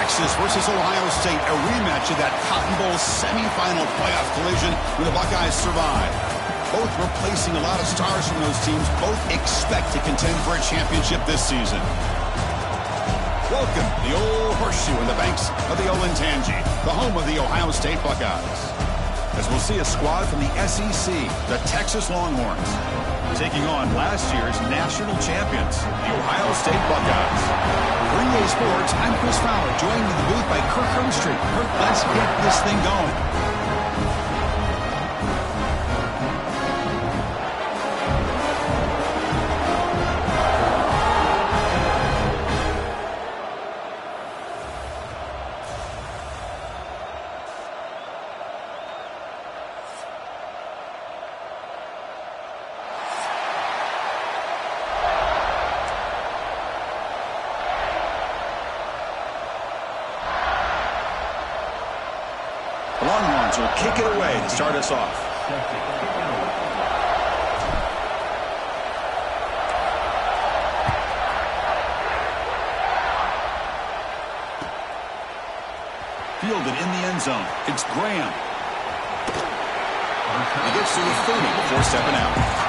Texas versus Ohio State, a rematch of that Cotton Bowl semifinal playoff collision where the Buckeyes survive. Both replacing a lot of stars from those teams. Both expect to contend for a championship this season. Welcome to the old horseshoe in the banks of the Olentangy, the home of the Ohio State Buckeyes. As we'll see a squad from the SEC, the Texas Longhorns, taking on last year's national champions, the Ohio State Buckeyes. For EA Sports, I'm Chris Fowler, joined in the booth by Kirk Herbstreit. Kirk, let's get this thing going. Longhorns will kick it away to start us off. Fielded in the end zone. It's Graham. He gets to the 30 before stepping out.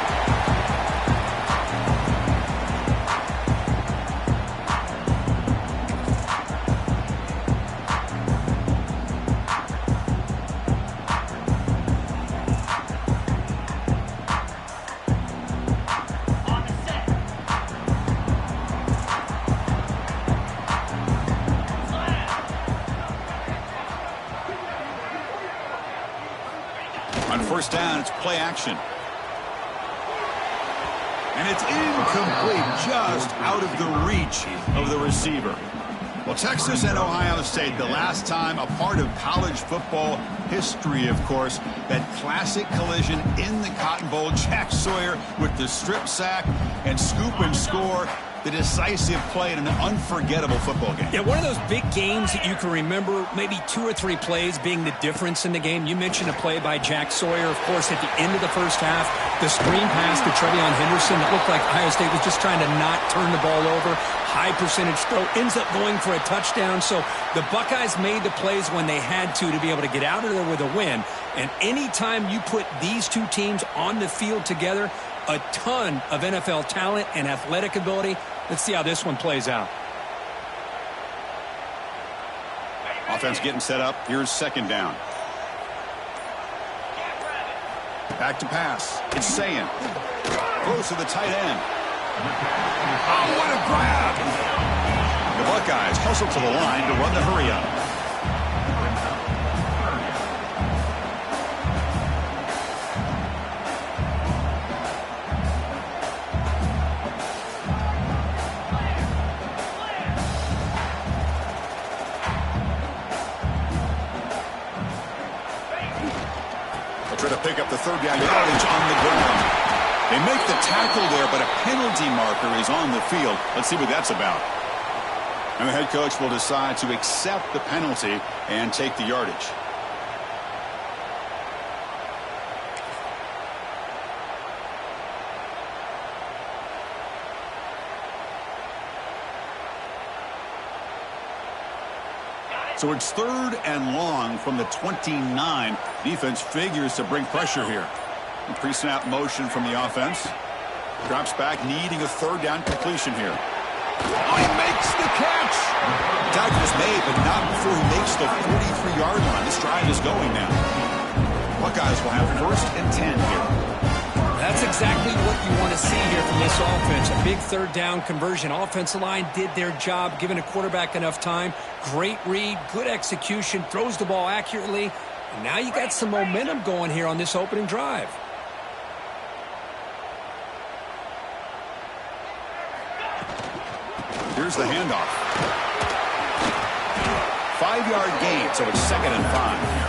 On first down, it's play action. And it's incomplete, just out of the reach of the receiver. Well, Texas and Ohio State, the last time a part of college football history, of course, that classic collision in the Cotton Bowl. Jack Sawyer with the strip sack and scoop and score. The decisive play in an unforgettable football game. Yeah, one of those big games that you can remember, maybe 2 or 3 plays being the difference in the game. You mentioned a play by Jack Sawyer, of course, at the end of the first half. The screen pass to Trevion Henderson that looked like Ohio State was just trying to not turn the ball over. High percentage throw, ends up going for a touchdown. So the Buckeyes made the plays when they had to be able to get out of there with a win. And anytime you put these two teams on the field together, a ton of NFL talent and athletic ability. Let's see how this one plays out. Offense getting set up. Here's second down. Back to pass. It's Sayin. Close to the tight end. Oh, what a grab! The Buckeyes hustle to the line to run the hurry up. Try to pick up the third down yardage on the ground. They make the tackle there, but a penalty marker is on the field. Let's see what that's about. And the head coach will decide to accept the penalty and take the yardage. So it's third and long from the 29. Defense figures to bring pressure here. Pre-snap motion from the offense. Drops back, needing a third down completion here. Oh, he makes the catch! Tackle is made, but not before he makes the 43-yard line. This drive is going now. Buckeyes will have first and 10 here. That's exactly what you want to see here from this offense. A big third down conversion. Offensive line did their job, giving a quarterback enough time. Great read, good execution, throws the ball accurately. And now you got some momentum going here on this opening drive. Here's the handoff. 5-yard gain, so it's 2nd and 5.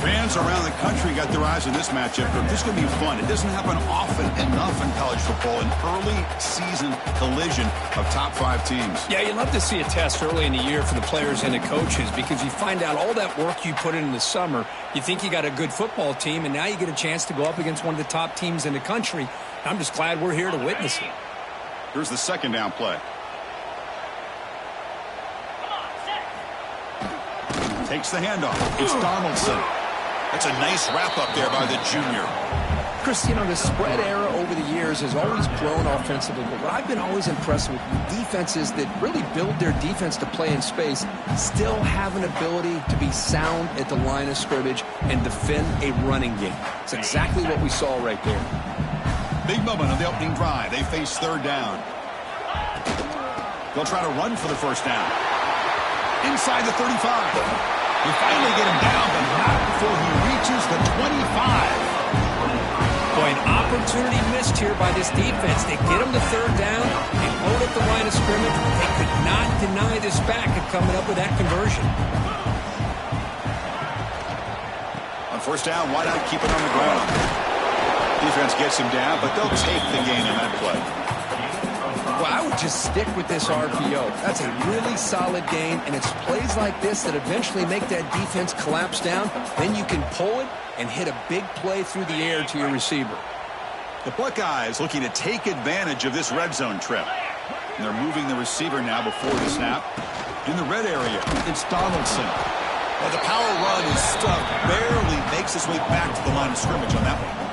Fans around the country got their eyes on this matchup, but this is going to be fun. It doesn't happen often enough in college football, an early season collision of top 5 teams. Yeah, you love to see a test early in the year for the players and the coaches because you find out all that work you put in the summer. You think you got a good football team, and now you get a chance to go up against one of the top teams in the country. I'm just glad we're here to witness it. Here's the second down play. Takes the handoff. It's Donaldson. That's a nice wrap-up there by the junior. Chris, you know, the spread era over the years has always grown offensively, but what I've been always impressed with defenses that really build their defense to play in space still have an ability to be sound at the line of scrimmage and defend a running game. It's exactly what we saw right there. Big moment on the opening drive. They face third down. They'll try to run for the first down. Inside the 35. They finally get him down, but not before he reaches the 25. Boy, an opportunity missed here by this defense. They get him to third down. They load up the line of scrimmage. They could not deny this back of coming up with that conversion. On first down, why not keep it on the ground? Defense gets him down, but they'll take the gain on that play. Well, I would just stick with this RPO. That's a really solid gain, and it's plays like this that eventually make that defense collapse down. Then you can pull it and hit a big play through the air to your receiver. The Buckeyes looking to take advantage of this red zone trip. And they're moving the receiver now before the snap. In the red area, it's Donaldson. Well, the power run is stuffed. Barely makes his way back to the line of scrimmage on that one.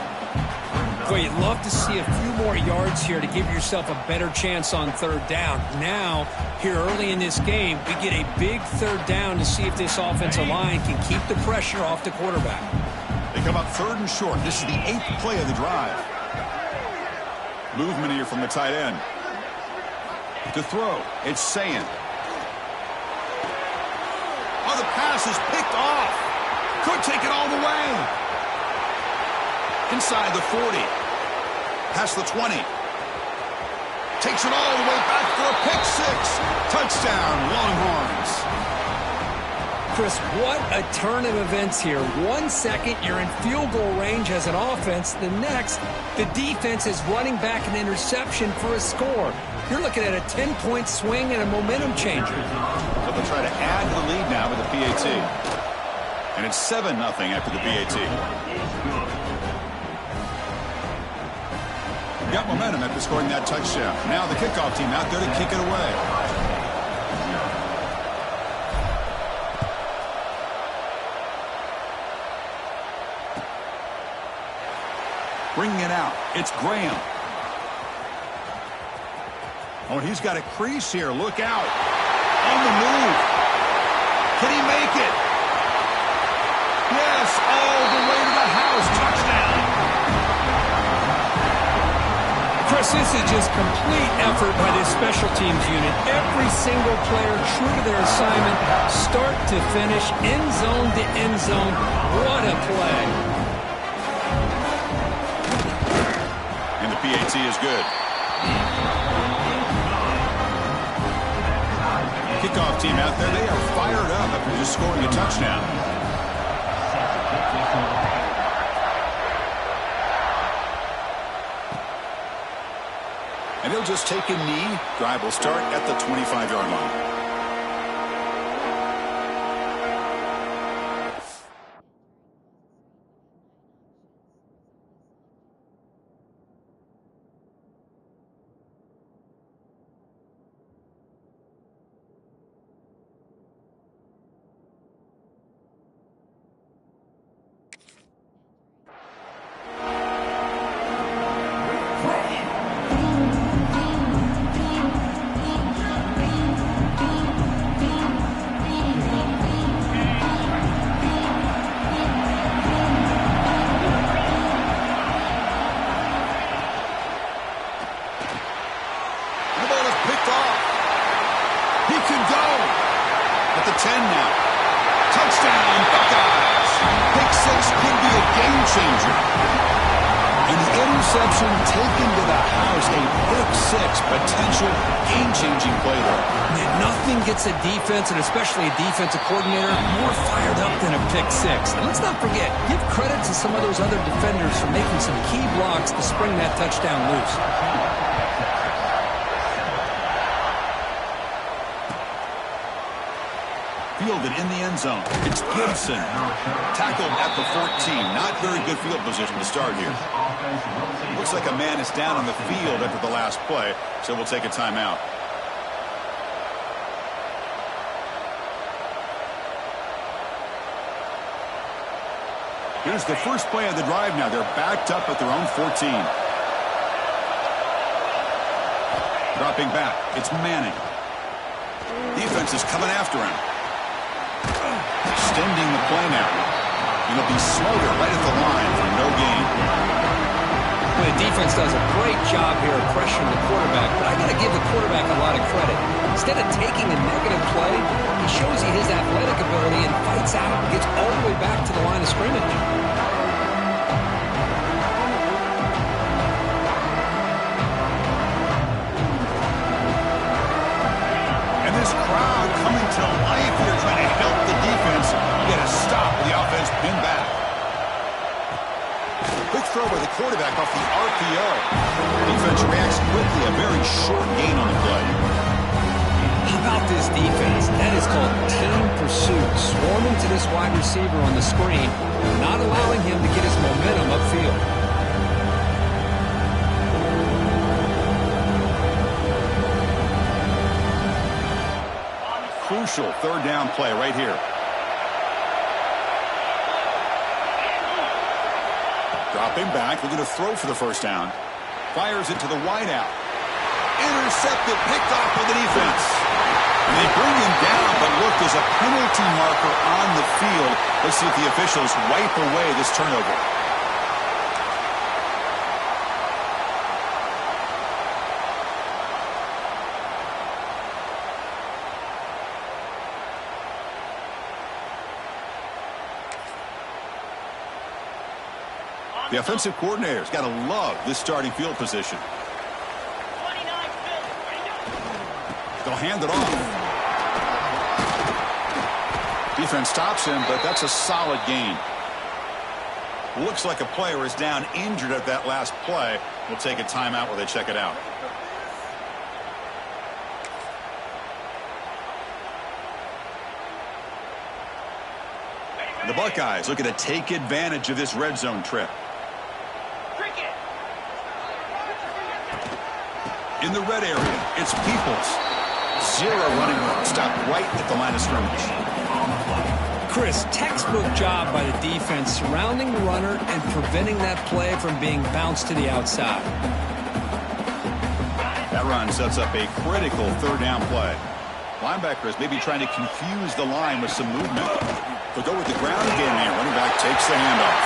Boy, you'd love to see a few more yards here to give yourself a better chance on third down. Now, here early in this game, we get a big third down to see if this offensive line can keep the pressure off the quarterback. They come up third and short. This is the 8th play of the drive. Movement here from the tight end. To throw, it's Sayin. Oh, the pass is picked off. Could take it all the way. Inside the 40. Past the 20. Takes it all the way back for a pick six. Touchdown, Longhorns. Chris, what a turn of events here. 1 second, you're in field goal range as an offense. The next, the defense is running back an interception for a score. You're looking at a 10-point swing and a momentum changer. So they'll try to add to the lead now with the PAT. And it's 7-0 after the PAT. Got momentum after scoring that touchdown. Now the kickoff team out there to kick it away. Bringing it out, it's Graham. Oh, and he's got a crease here. Look out. On the move. Can he make it? Yes, all the way to the house. Touchdown. Chris, this is just complete effort by this special teams unit. Every single player true to their assignment, start to finish, end zone to end zone. What a play. And the PAT is good. Kickoff team out there, they are fired up after just scoring a touchdown. And he'll just take a knee. Drive will start at the 25-yard line. A defense, and especially a defensive coordinator, more fired up than a pick six. And let's not forget, give credit to some of those other defenders for making some key blocks to spring that touchdown loose. Fielded in the end zone. It's Gibson. Tackled at the 14. Not very good field position to start here. Looks like a man is down on the field after the last play, so we'll take a timeout. Here's the first play of the drive now. They're backed up at their own 14. Dropping back. It's Manning. Defense is coming after him. Extending the play now. It'll be Slaughter right at the line for no gain. Well, the defense does a great job here of pressuring the quarterback, but I got to give the quarterback a lot of credit. Instead of taking a negative play, he shows you his athletic ability and fights out and gets all the way back to the line of scrimmage. And this crowd coming to life here trying to help the defense get a stop with the offense pinned back. Quick throw by the quarterback off the RPO. Defense reacts quickly, a very short gain on the play. How about this defense? That is called team pursuit. Swarming to this wide receiver on the screen, not allowing him to get his momentum upfield. Crucial third down play right here. Dropping back, looking to throw for the first down. Fires it to the wideout. Intercepted, picked off by the defense. And they bring him down, but look, there's a penalty marker on the field. Let's see if the officials wipe away this turnover. The offensive coordinator's got to love this starting field position. They'll hand it off. Defense stops him, but that's a solid gain. Looks like a player is down injured at that last play. We'll take a timeout while they check it out. The Buckeyes looking to take advantage of this red zone trip. In the red area, it's Peoples. Zero running room. Stopped right at the line of scrimmage. Chris, textbook job by the defense surrounding the runner and preventing that play from being bounced to the outside. That run sets up a critical third down play. Linebackers maybe trying to confuse the line with some movement. They'll go with the ground game here. Running back takes the handoff.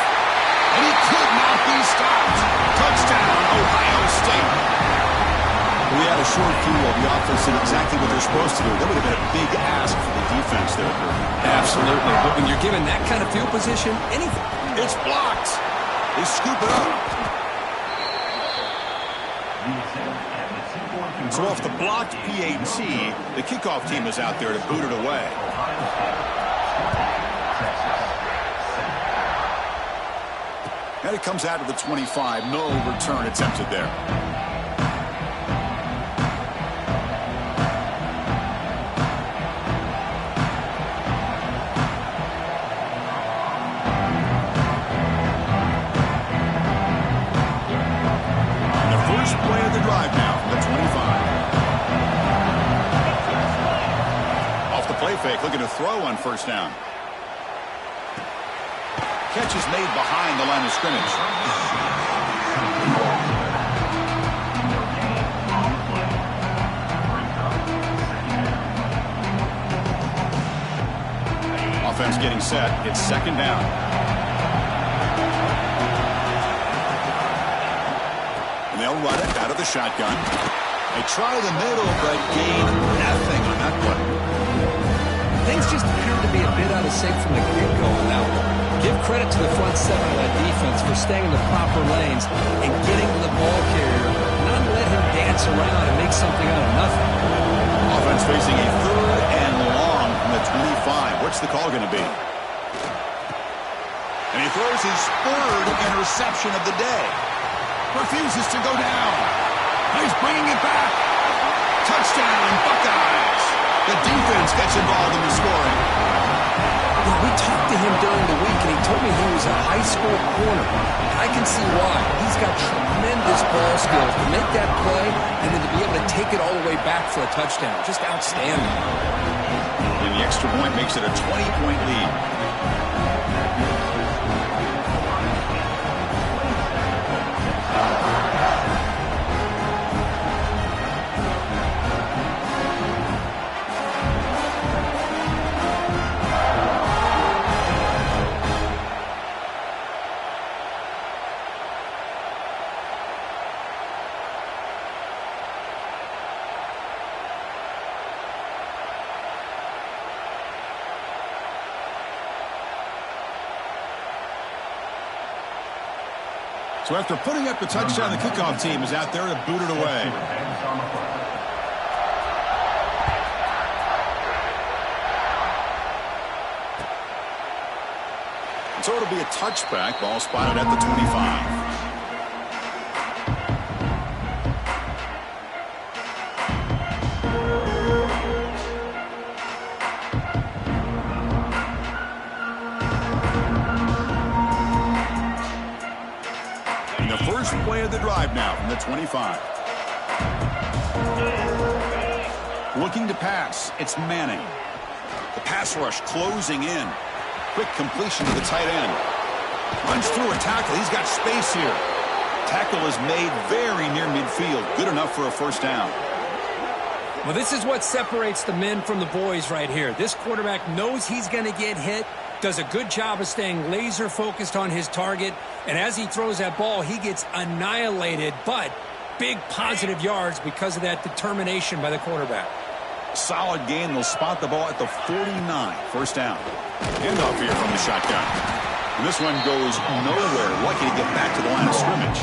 And he could not be stopped. Touchdown, Ohio State. We had a short field. The offense did exactly what they're supposed to do. That would have been a big ask for the defense there. Absolutely. But when you're given that kind of field position, anything. It's blocked. They scoop it up. So off the blocked PAT, the kickoff team is out there to boot it away. And it comes out of the 25. No return attempted there. Looking to throw on first down. Catch is made behind the line of scrimmage. Offense getting set. It's second down. And they'll run it out of the shotgun. They try the middle, but gain nothing on that play. Things just appear to be a bit out of sync from the get-go on that one. Give credit to the front seven of that defense for staying in the proper lanes and getting to the ball carrier, not let him dance around and make something out of nothing. Offense facing a third and long from the 25. What's the call going to be? And he throws his third interception of the day. Refuses to go down. He's bringing it back. Touchdown, Buckeyes. The defense gets involved in the scoring. Yeah, we talked to him during the week, and he told me he was a high school corner. I can see why. He's got tremendous ball skills to make that play and then to be able to take it all the way back for a touchdown. Just outstanding. And the extra point makes it a 20-point lead. So after putting up the touchdown, the kickoff team is out there to boot it away. So it'll be a touchback. Ball spotted at the 25. And the first play of the drive now from the 25. Looking to pass. It's Manning. The pass rush closing in. Quick completion to the tight end. Runs through a tackle. He's got space here. Tackle is made very near midfield. Good enough for a first down. Well, this is what separates the men from the boys right here. This quarterback knows he's going to get hit, does a good job of staying laser focused on his target, and as he throws that ball, he gets annihilated, but big positive yards because of that determination by the quarterback. Solid gain. They'll spot the ball at the 49. First down. Handoff here from the shotgun. And this one goes nowhere. Lucky to get back to the line of scrimmage.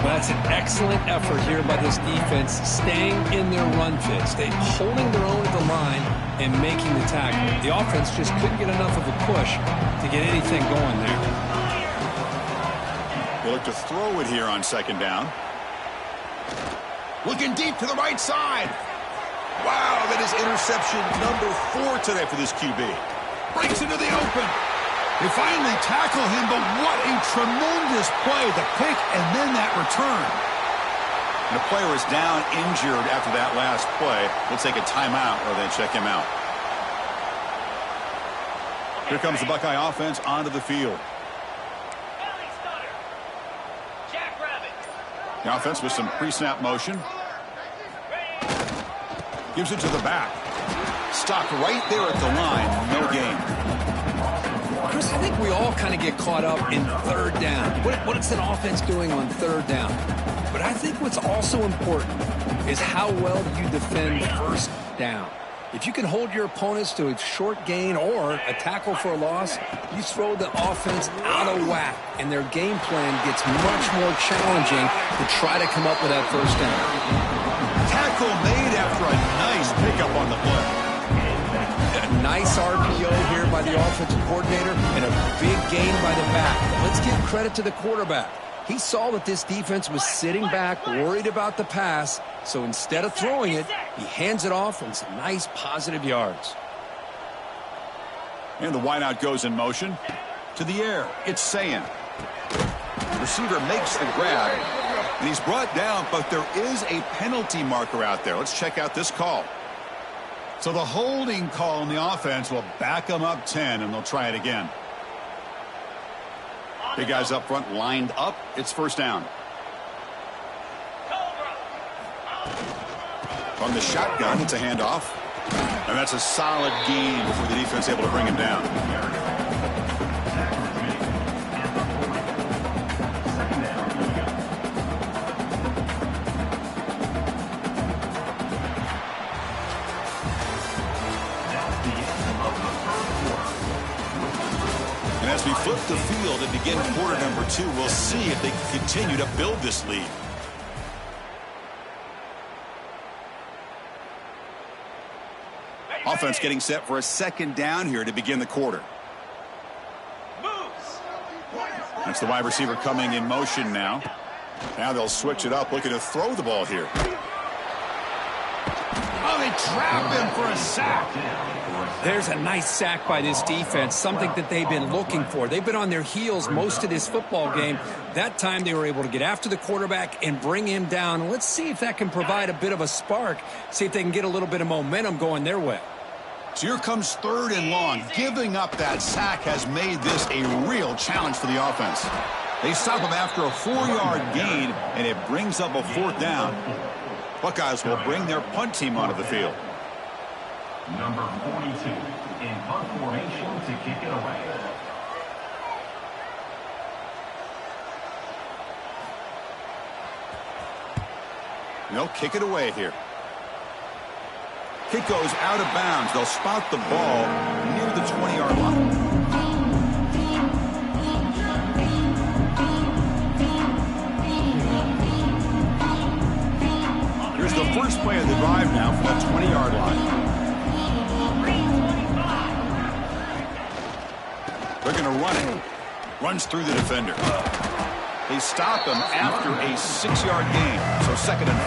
Well, that's an excellent effort here by this defense, staying in their run fits. They're holding their own at the line and making the tackle. The offense just couldn't get enough of a push to get anything going there. They look to throw it here on second down. Looking deep to the right side. Wow, that is interception number 4 today for this QB. Breaks into the open. They finally tackle him, but what a tremendous play. The pick and then that return. And the player is down injured after that last play. We'll take a timeout or then check him out. Here comes the Buckeye offense onto the field. The offense with some pre-snap motion. Gives it to the back. Stopped right there at the line. No gain. Chris, I think we all kind of get caught up in third down. What is an offense doing on third down? But I think what's also important is how well you defend first down. If you can hold your opponents to a short gain or a tackle for a loss, you throw the offense out of whack, and their game plan gets much more challenging to try to come up with that first down. Tackle made after a nice pickup on the play. A nice RPO here by the offensive coordinator and a big gain by the back. But let's give credit to the quarterback. He saw that this defense was sitting back, worried about the pass, so instead of throwing it, he hands it off and some nice positive yards. And the wideout goes in motion. To the air, it's Sayin. Receiver makes the grab, and he's brought down, but there is a penalty marker out there. Let's check out this call. So the holding call on the offense will back them up 10, and they'll try it again. Big guys up front lined up. It's first down. From the shotgun, it's a handoff. And that's a solid gain before the defense able to bring him down. And as we flip the field and begin quarter number 2, we'll see if they can continue to build this lead. Offense getting set for a second down here to begin the quarter. That's the wide receiver coming in motion now. Now they'll switch it up, looking to throw the ball here. Oh, they trap him for a sack. There's a nice sack by this defense, something that they've been looking for. They've been on their heels most of this football game. That time they were able to get after the quarterback and bring him down. Let's see if that can provide a bit of a spark, see if they can get a little bit of momentum going their way. So here comes third and long. Giving up that sack has made this a real challenge for the offense. They stop him after a 4-yard gain, and it brings up a fourth down. Buckeyes will bring their punt team onto the field. Number 42 in punt formation to kick it away. They'll kick it away here. Kick goes out of bounds. They'll spot the ball near the 20-yard line. play of the drive now from the 20-yard line. They're going to run it. Runs through the defender. They stop him after a 6-yard gain, so 2nd and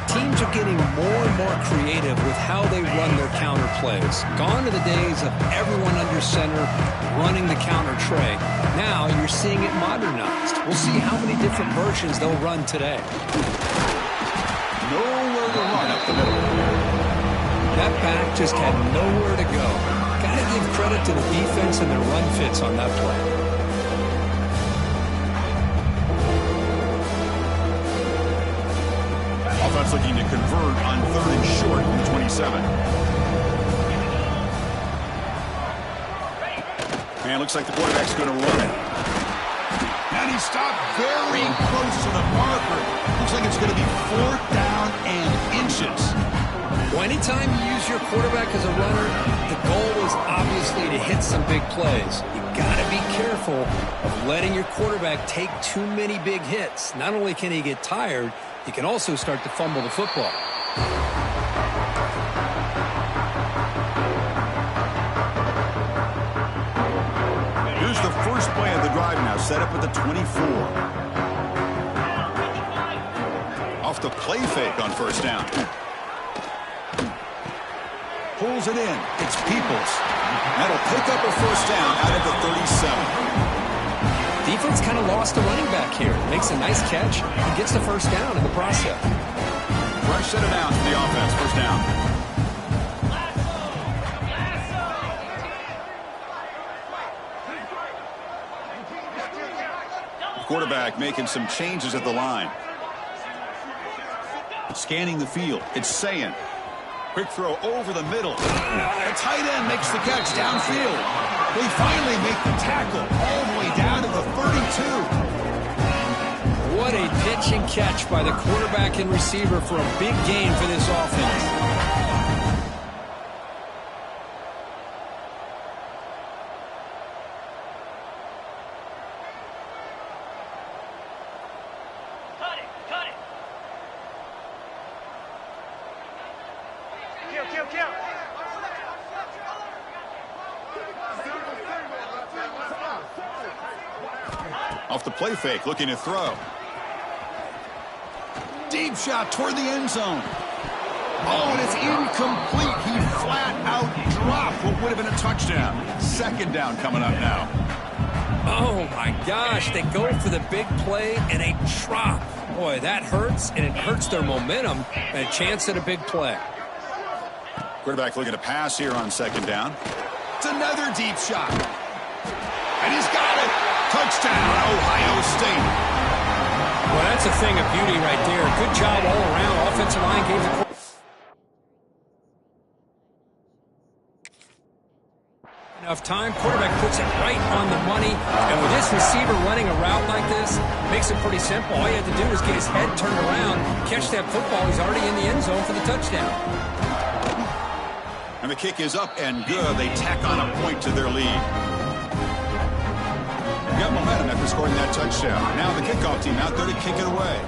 4. Teams are getting more and more creative with how they run their counter plays. Gone are the days of everyone under center running the counter tray. Now you're seeing it modernized. We'll see how many different versions they'll run today. Nowhere to run up the middle. That back just had nowhere to go. Got to give credit to the defense and their run fits on that play. Offense looking to convert on 3rd and short from the 27. And looks like the quarterback's going to run it. And he stopped very close to the marker. Looks like it's going to be 4th down and inches. Well, anytime you use your quarterback as a runner, the goal is obviously to hit some big plays. You got to be careful of letting your quarterback take too many big hits. Not only can he get tired, he can also start to fumble the football. Here's the first play of the drive now, set up at the 24. Off the play fake on 1st down. Pulls it in. It's Peoples. That'll pick up a 1st down out of the 37. Defense kind of lost a running back here. Makes a nice catch. He gets the 1st down in the process. Fresh set of downs for the offense. 1st down. The quarterback making some changes at the line. Scanning the field. It's Sayin. Quick throw over the middle. A tight end makes the catch downfield. They finally make the tackle all the way down to the 32. What a pitch and catch by the quarterback and receiver for a big gain for this offense. Off the play fake, looking to throw. Deep shot toward the end zone. Oh, and it's incomplete. He flat out dropped what would have been a touchdown. 2nd down coming up now. Oh, my gosh. They go for the big play and a drop. Boy, that hurts, and it hurts their momentum and a chance at a big play. Quarterback looking to pass here on 2nd down. It's another deep shot. And he's got it. Touchdown, Ohio State. Well, that's a thing of beauty right there. Good job all around. Offensive line gave the... Enough time. Quarterback puts it right on the money. And with this receiver running a route like this, makes it pretty simple. All you have to do is get his head turned around, catch that football. He's already in the end zone for the touchdown. And the kick is up and good. They tack on a point to their lead. Got momentum after scoring that touchdown. Now the kickoff team out there to kick it away.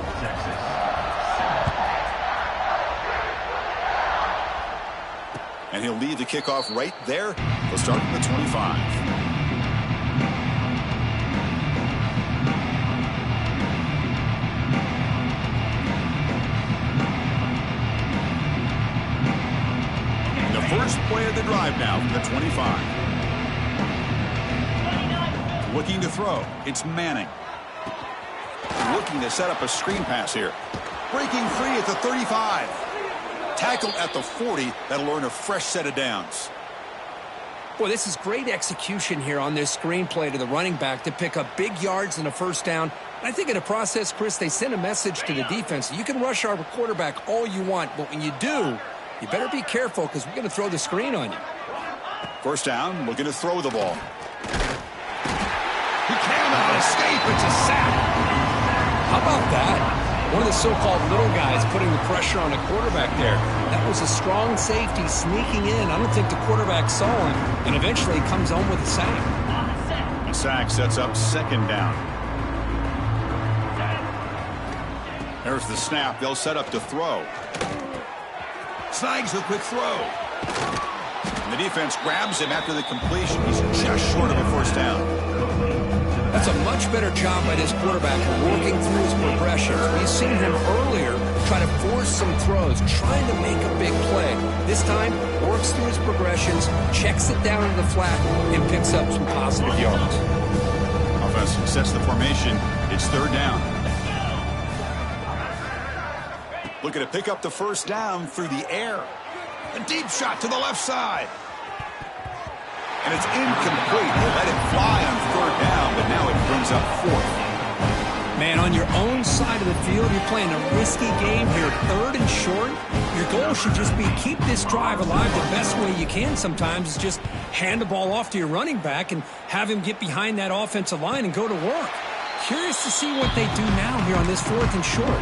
And he'll lead the kickoff right there. He'll start from the 25. And the first play of the drive now from the 25. Looking to throw. It's Manning. Looking to set up a screen pass here. Breaking free at the 35. Tackled at the 40. That'll earn a fresh set of downs. Boy, this is great execution here on this screen play to the running back to pick up big yards and a 1st down. And I think in the process, Chris, they send a message to the defense. You can rush our quarterback all you want, but when you do, you better be careful because we're going to throw the screen on you. 1st down, looking to throw the ball. He cannot escape. It's a sack. How about that? One of the so-called little guys putting the pressure on a quarterback there. That was a strong safety sneaking in. I don't think the quarterback saw him, and eventually comes home with a sack. Sack sets up 2nd down. There's the snap. They'll set up to throw. Snags the quick throw. And the defense grabs him after the completion. He's just short of a first down. That's a much better job by this quarterback working through his progressions. We've seen him earlier try to force some throws, trying to make a big play. This time, works through his progressions, checks it down into the flat, and picks up some positive yards. Offense sets the formation. It's third down. Looking to pick up the first down through the air. A deep shot to the left side. And it's incomplete. They let it fly on third down, but now it brings up fourth. Man, on your own side of the field, you're playing a risky game here, third and short. Your goal should just be keep this drive alive the best way you can sometimes is just hand the ball off to your running back and have him get behind that offensive line and go to work. Curious to see what they do now here on this fourth and short.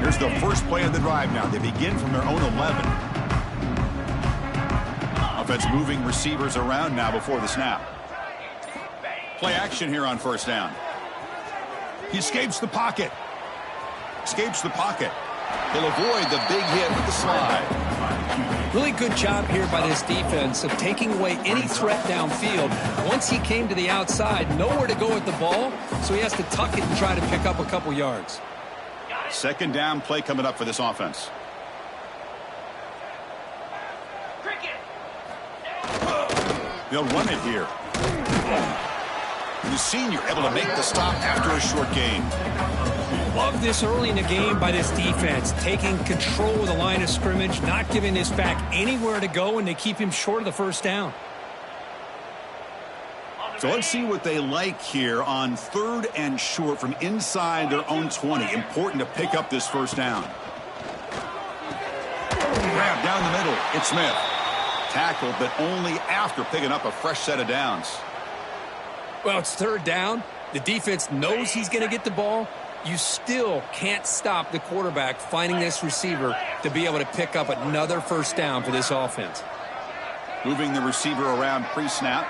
Here's the first play of the drive now. They begin from their own 11. Offense moving receivers around now before the snap. Play action here on first down. He escapes the pocket. Escapes the pocket. He'll avoid the big hit with the slide. Really good job here by this defense of taking away any threat downfield. Once he came to the outside, nowhere to go with the ball, so he has to tuck it and try to pick up a couple yards. Second down play coming up for this offense. They'll run it here. The senior able to make the stop after a short gain. Love this early in the game by this defense, taking control of the line of scrimmage, not giving this back anywhere to go, and they keep him short of the first down. So let's see what they like here on third and short from inside their own 20. Important to pick up this first down. Grab down the middle. It's Smith. Tackled, but only after picking up a fresh set of downs. Well, it's third down. The defense knows he's going to get the ball. You still can't stop the quarterback finding this receiver to be able to pick up another first down for this offense. Moving the receiver around pre-snap.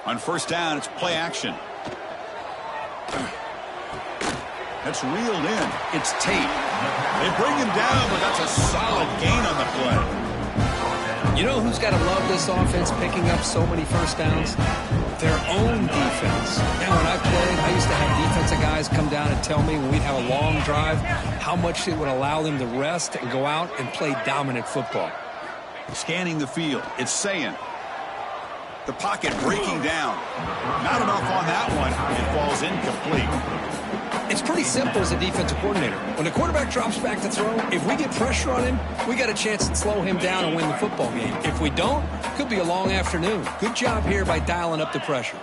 On first down, it's play action. That's reeled in. It's Tate. They bring him down, but that's a solid gain on the play. You know who's got to love this offense picking up so many first downs? Their own defense. Now, when I played, I used to have defensive guys come down and tell me when we'd have a long drive how much it would allow them to rest and go out and play dominant football. Scanning the field. It's saying. The pocket breaking down. Not enough on that one. It falls incomplete. It's pretty simple as a defensive coordinator. When the quarterback drops back to throw, if we get pressure on him, we got a chance to slow him down and win the football game. If we don't, it could be a long afternoon. Good job here by dialing up the pressure.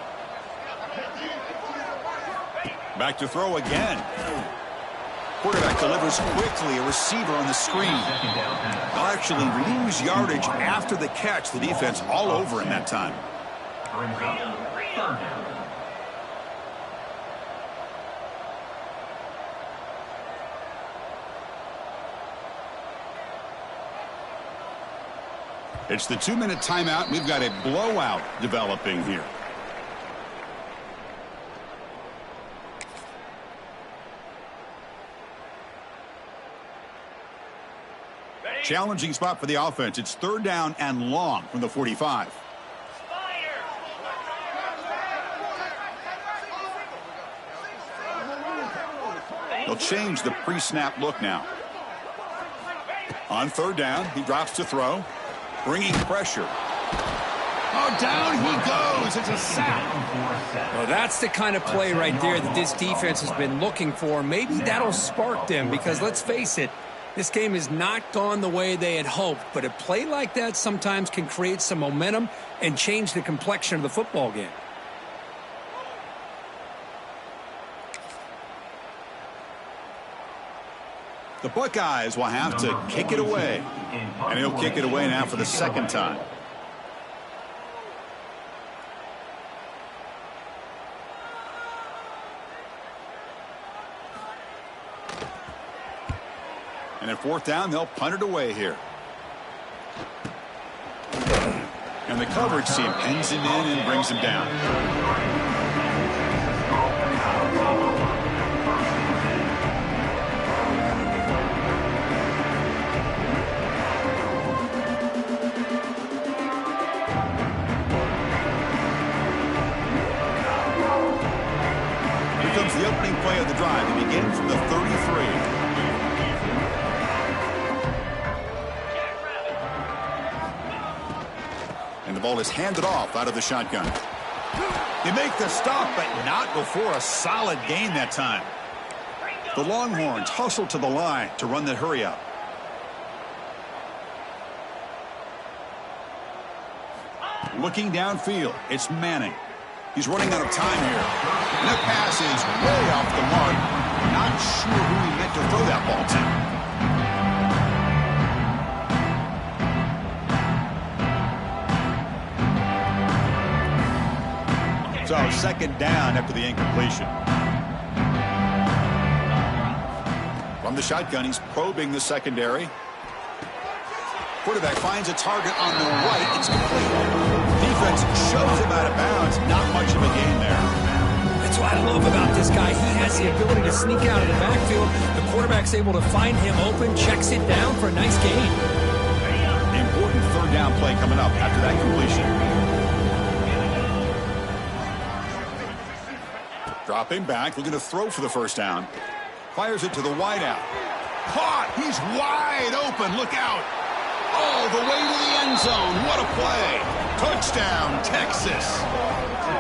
Back to throw again. Quarterback delivers quickly, a receiver on the screen. They'll actually lose yardage after the catch. The defense all over in that time. It's the 2-minute timeout. We've got a blowout developing here. Challenging spot for the offense. It's third down and long from the 45. They'll change the pre-snap look now. On third down, he drops to throw. Bringing pressure. Oh, down he goes. It's a sack. Well, that's the kind of play right there that this defense has been looking for. Maybe that'll spark them because, let's face it, this game has not gone the way they had hoped. But a play like that sometimes can create some momentum and change the complexion of the football game. The Buckeyes will have to kick it away. And he'll kick it away now for the second time. And at fourth down, they'll punt it away here. And the coverage team pins him in and brings him down. Here comes the opening play of the drive. They begin from the 33. And the ball is handed off out of the shotgun. They make the stop, but not before a solid gain that time. The Longhorns hustle to the line to run the hurry up. Looking downfield, it's Manning. He's running out of time here. And that pass is way off the mark. Not sure who he meant to throw that ball to. So second down after the incompletion. From the shotgun, he's probing the secondary. Quarterback finds a target on the right. It's complete. Defense shoves him out of bounds. Not much of a gain there. That's what I love about this guy. He has the ability to sneak out of the backfield. The quarterback's able to find him open, checks it down for a nice gain. Important third down play coming up after that completion. Dropping back, looking to throw for the first down. Fires it to the wideout. Caught! He's wide open. Look out! All the way to the end zone. What a play! Touchdown, Texas!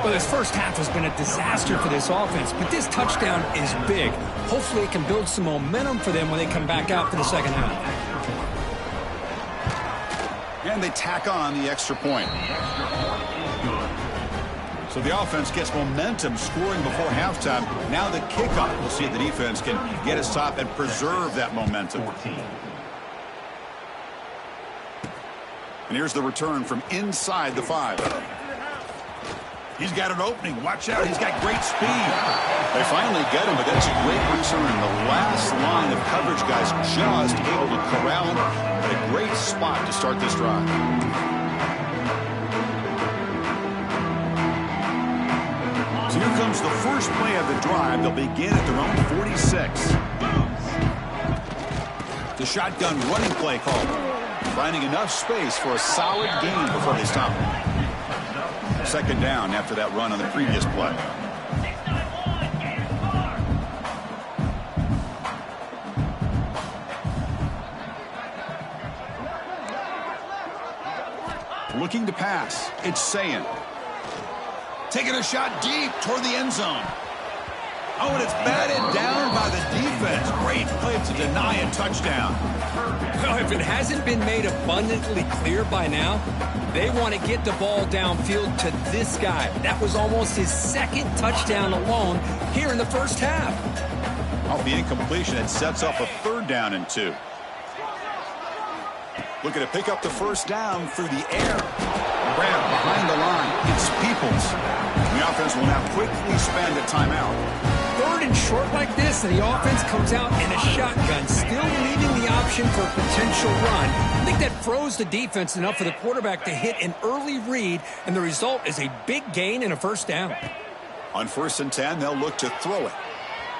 Well, this first half has been a disaster for this offense, but this touchdown is big. Hopefully it can build some momentum for them when they come back out for the second half. And they tack on the extra point. So the offense gets momentum scoring before halftime. Now the kickoff. We'll see if the defense can get a stop and preserve that momentum. And here's the return from inside the 5. He's got an opening. Watch out. He's got great speed. They finally get him, but that's a great return. The last line of coverage guys just able to corral him. A great spot to start this drive. So here comes the first play of the drive. They'll begin at their own 46. The shotgun running play call. Finding enough space for a solid gain before they stop him. Second down after that run on the previous play. Looking to pass. It's Sayin. Taking a shot deep toward the end zone. Oh, and it's batted down by the defense. Great play to deny a touchdown. Well, if it hasn't been made abundantly clear by now, they want to get the ball downfield to this guy. That was almost his second touchdown alone here in the first half. Off the incompletion, it sets up a third down and 2. Looking to pick up the first down through the air. Grab behind the line. It's Peoples. The offense will now quickly spend a timeout. Third and short like this, and the offense comes out in a shotgun, still leaving the option for a potential run. I think that froze the defense enough for the quarterback to hit an early read, and the result is a big gain and a first down. On 1st and 10, they'll look to throw it.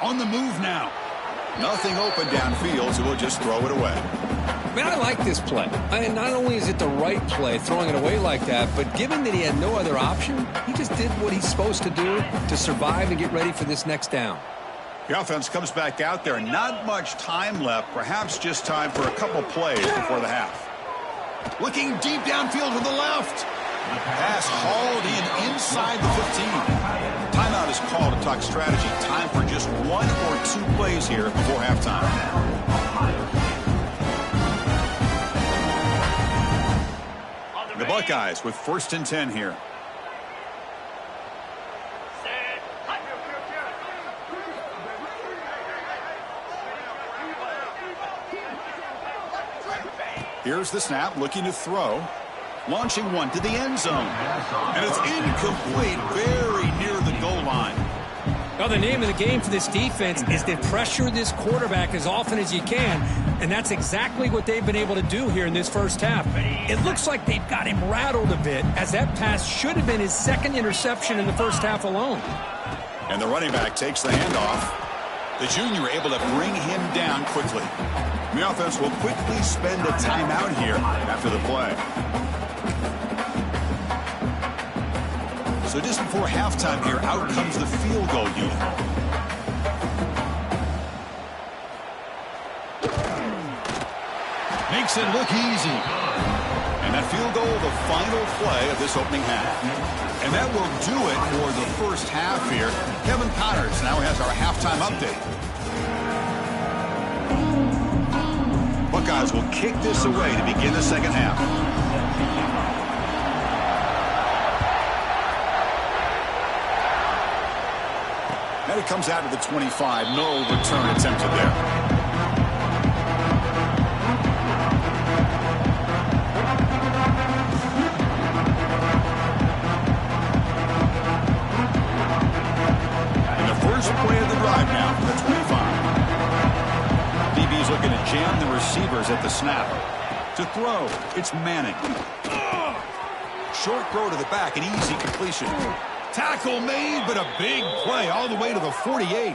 On the move now. Nothing open downfield, so we'll just throw it away. Man, I like this play. And not only is it the right play, throwing it away like that, but given that he had no other option, he just did what he's supposed to do to survive and get ready for this next down. The offense comes back out there. Not much time left. Perhaps just time for a couple plays before the half. Looking deep downfield to the left. Pass hauled in inside the 15. Timeout is called to talk strategy. Time for just 1 or 2 plays here before halftime. The Buckeyes with 1st and 10 here. Here's the snap, looking to throw. Launching one to the end zone. And it's incomplete, very near the goal line. Well, Well, the name of the game for this defense is to pressure this quarterback as often as you can, and that's exactly what they've been able to do here in this first half. It looks like they've got him rattled a bit, as that pass should have been his second interception in the first half alone. And the running back takes the handoff. The junior able to bring him down quickly. The offense will quickly spend a timeout here after the play. So just before halftime here, out comes the field goal unit. Makes it look easy. And that field goal, the final play of this opening half. And that will do it for the first half here. Kevin Connors now has our halftime update. Buckeyes will kick this away to begin the second half. And it comes out to the 25. No return attempted there. First play of the drive now from the 25. DB's looking to jam the receivers at the snap. To throw, it's Manning. Short throw to the back, an easy completion. Tackle made, but a big play all the way to the 48.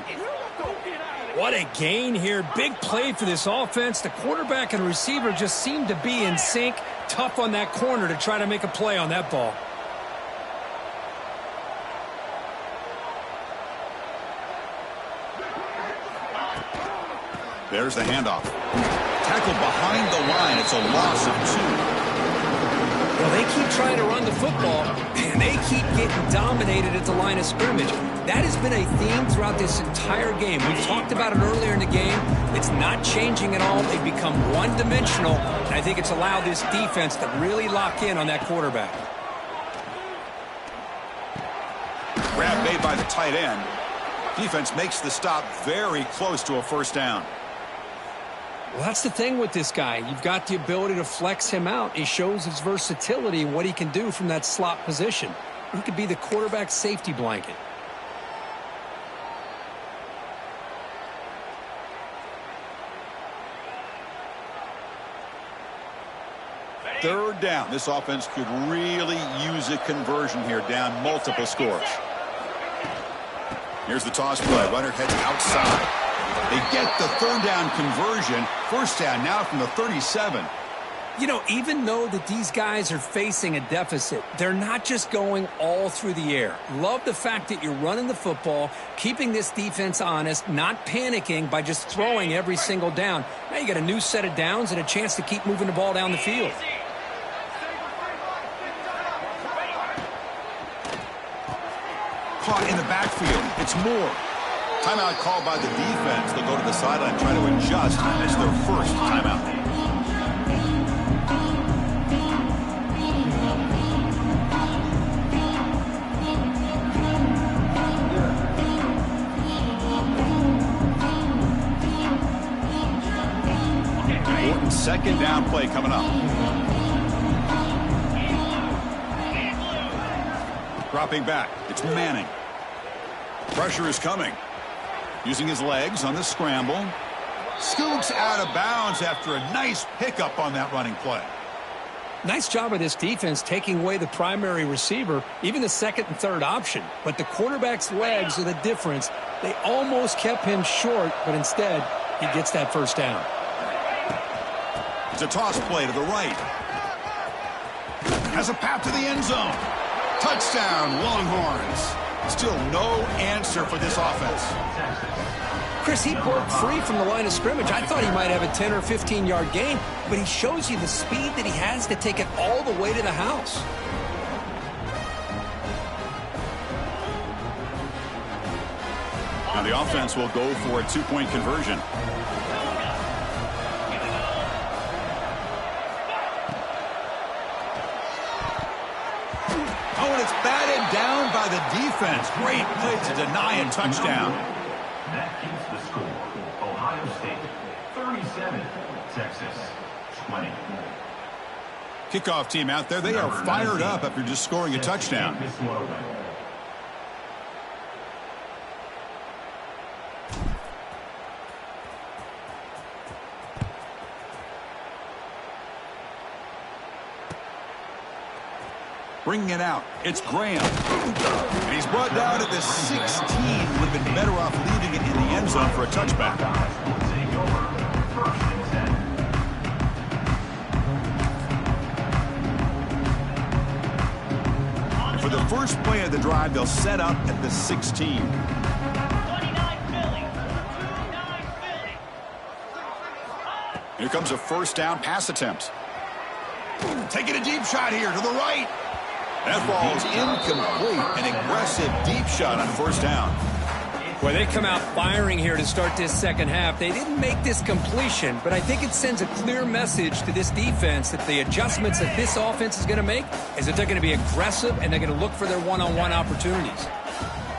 What a gain here. Big play for this offense. The quarterback and receiver just seem to be in sync. Tough on that corner to try to make a play on that ball. There's the handoff. Tackled behind the line. It's a loss of 2. Well, they keep trying to run the football, and they keep getting dominated at the line of scrimmage. That has been a theme throughout this entire game. We've talked about it earlier in the game. It's not changing at all. They've become one-dimensional, and I think it's allowed this defense to really lock in on that quarterback. Grab made by the tight end. Defense makes the stop very close to a first down. Well, that's the thing with this guy. You've got the ability to flex him out. He shows his versatility and what he can do from that slot position. He could be the quarterback's safety blanket. Third down. This offense could really use a conversion here, down multiple scores. Here's the toss play. Runner heads outside. They get the third down conversion. First down now from the 37. You know, even though that these guys are facing a deficit, they're not just going all through the air. Love the fact that you're running the football, keeping this defense honest, not panicking by just throwing every single down. Now you got a new set of downs and a chance to keep moving the ball down the field. Caught in the backfield. It's Moore. Timeout called by the defense. They'll go to the sideline, try to adjust. It's their first timeout. Important second down play coming up. Dropping back. It's Manning. Pressure is coming. Using his legs on the scramble. Scoots out of bounds after a nice pickup on that running play. Nice job of this defense taking away the primary receiver, even the second and third option. But the quarterback's legs are the difference. They almost kept him short, but instead, he gets that first down. It's a toss play to the right. Has a path to the end zone. Touchdown, Longhorns. Still no answer for this offense. Chris, he broke free from the line of scrimmage. I thought he might have a 10 or 15-yard gain, but he shows you the speed that he has to take it all the way to the house. Now the offense will go for a two-point conversion. Oh, and it's batted down by the defense. Great play to deny a touchdown. That keeps the score. Ohio State 37, Texas 20. Kickoff team out there. They are fired up after just scoring a touchdown. Bringing it out. It's Graham. And he's brought down at the 16. Would have been better off leaving it in the end zone for a touchback. For the first play of the drive, they'll set up at the 16. Here comes a first down pass attempt. Taking a deep shot here to the right. That ball is incomplete. An aggressive deep shot on first down. Well, they come out firing here to start this second half. They didn't make this completion, but I think it sends a clear message to this defense that the adjustments that this offense is going to make is that they're going to be aggressive and they're going to look for their one-on-one opportunities.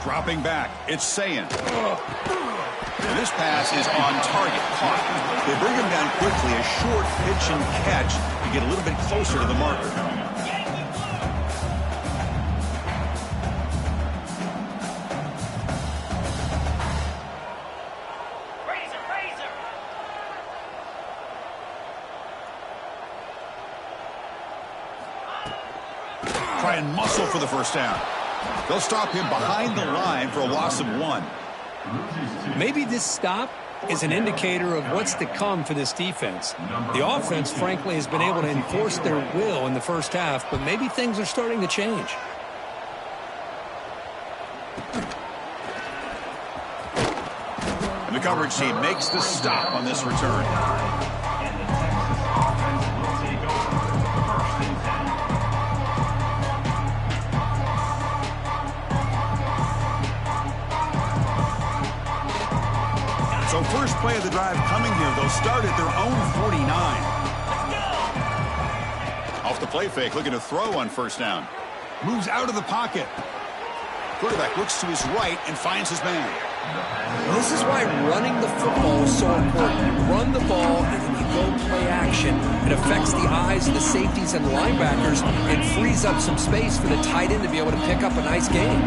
Dropping back, it's Sayan. And this pass is on target, caught. They bring him down quickly, a short pitch and catch to get a little bit closer to the marker. Try and muscle for the first down. They'll stop him behind the line for a loss of 1. Maybe this stop is an indicator of what's to come for this defense. The offense, frankly, has been able to enforce their will in the first half, but maybe things are starting to change. And the coverage team makes the stop on this return. So first play of the drive coming here. They'll start at their own 49. Off the play fake, looking to throw on first down. Moves out of the pocket. Quarterback looks to his right and finds his man. This is why running the football is so important. You run the ball and then you go play action. It affects the eyes of the safeties and linebackers and frees up some space for the tight end to be able to pick up a nice gain.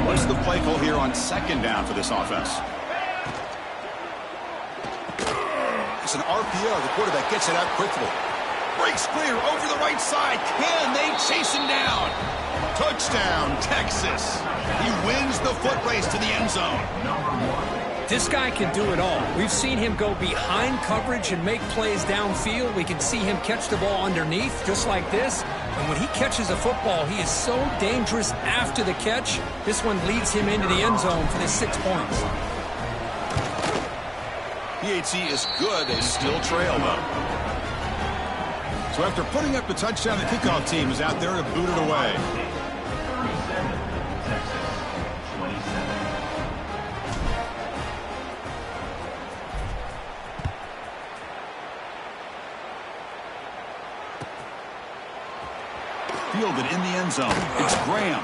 What's the play call here on second down for this offense? It's an RPO. The quarterback gets it out quickly. Breaks clear over the right side. Can they chase him down? Touchdown, Texas. He wins the foot race to the end zone. This guy can do it all. We've seen him go behind coverage and make plays downfield. We can see him catch the ball underneath just like this. And when he catches a football, he is so dangerous after the catch. This one leads him into the end zone for the 6 points. PAT is good. They still trail, though. So after putting up the touchdown, the kickoff team is out there to boot it away. Fielded in the end zone. It's Graham.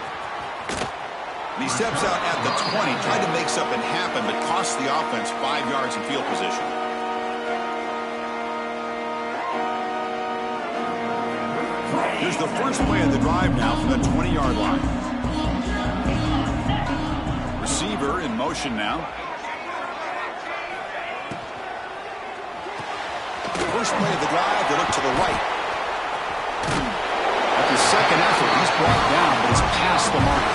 And he steps out at the 20, tried to make something happen, but cost the offense 5 yards in field position. Here's the first play of the drive now from the 20-yard line. Receiver in motion now. First play of the drive, they look to the right. At the second effort, he's brought down, but it's past the mark.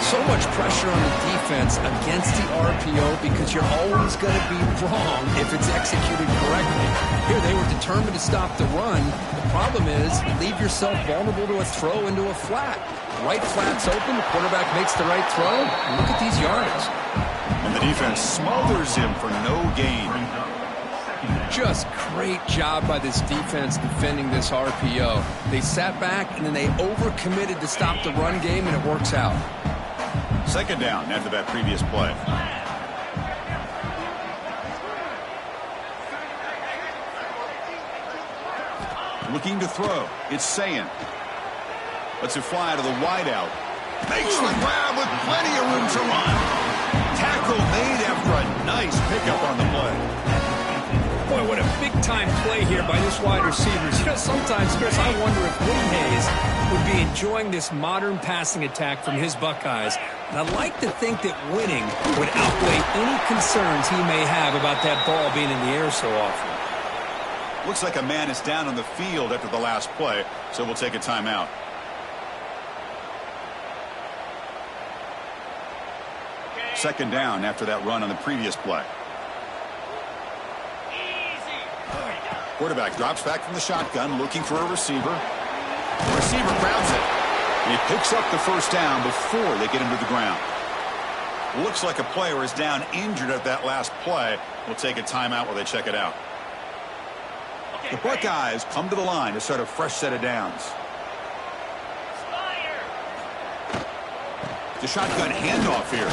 So much pressure on the defense against the RPO because you're always going to be wrong if it's executed correctly. Here they were determined to stop the run. The problem is you leave yourself vulnerable to a throw into a flat. Right flat's open, the quarterback makes the right throw, and look at these yards. And the defense smothers him for no gain. Just great job by this defense defending this RPO. They sat back and then they overcommitted to stop the run game, and it works out. Second down after that previous play. Looking to throw. It's Sayan. Lets it fly to the wideout. Makes the grab with plenty of room to run. Tackle made after a nice pickup on the play. Boy, what a big-time play here by this wide receiver. You know, sometimes, Chris, I wonder if Woody Hayes would be enjoying this modern passing attack from his Buckeyes. And I'd like to think that winning would outweigh any concerns he may have about that ball being in the air so often. Looks like a man is down on the field after the last play, so we'll take a timeout. second down after that run on the previous play. Quarterback drops back from the shotgun, looking for a receiver. The receiver grabs it, and he picks up the first down before they get him to the ground. Looks like a player is down injured at that last play. We'll take a timeout while they check it out. The Buckeyes come to the line to start a fresh set of downs. The shotgun handoff here.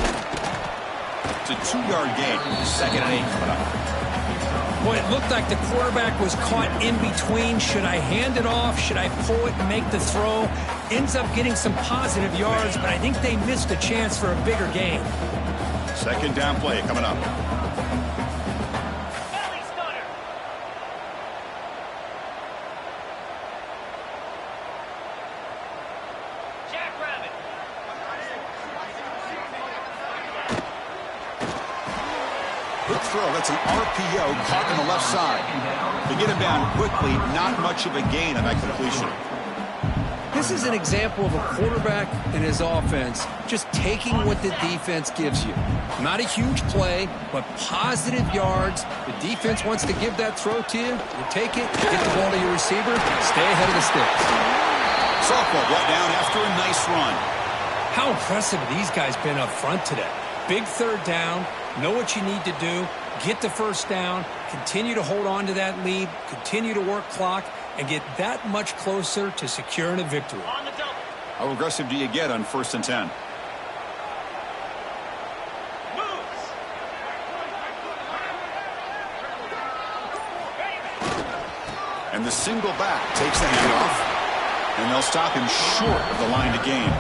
It's a 2-yard gain. 2nd and 8 coming up. Boy, it looked like the quarterback was caught in between. Should I hand it off? Should I pull it and make the throw? Ends up getting some positive yards, but I think they missed a chance for a bigger gain. 2nd down play coming up. Quick throw. That's an RPO caught on the left side. To get him down quickly, not much of a gain on that completion. This is an example of a quarterback and his offense just taking what the defense gives you. Not a huge play, but positive yards. The defense wants to give that throw to you. You take it, get the ball to your receiver, stay ahead of the sticks. Softball brought down after a nice run. How impressive have these guys been up front today? Big 3rd down, know what you need to do, get the first down, continue to hold on to that lead, continue to work clock, and get that much closer to securing a victory. How aggressive do you get on 1st and 10? And the single back takes the handoff, and they'll stop him short of the line to gain.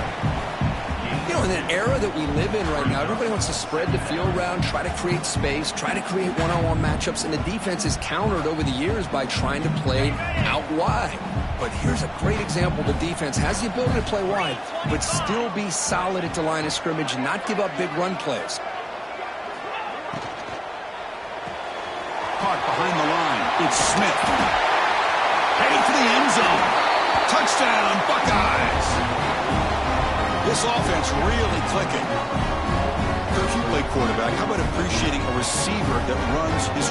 You know, in an era that we live in right now, everybody wants to spread the field around, try to create space, try to create one-on-one matchups, and the defense is countered over the years by trying to play out wide. But here's a great example. The defense has the ability to play wide, but still be solid at the line of scrimmage and not give up big run plays. Caught behind the line. It's Smith. Heading for the end zone. Touchdown, Buckeyes. This offense really clicking. So if you play quarterback, how about appreciating a receiver that runs his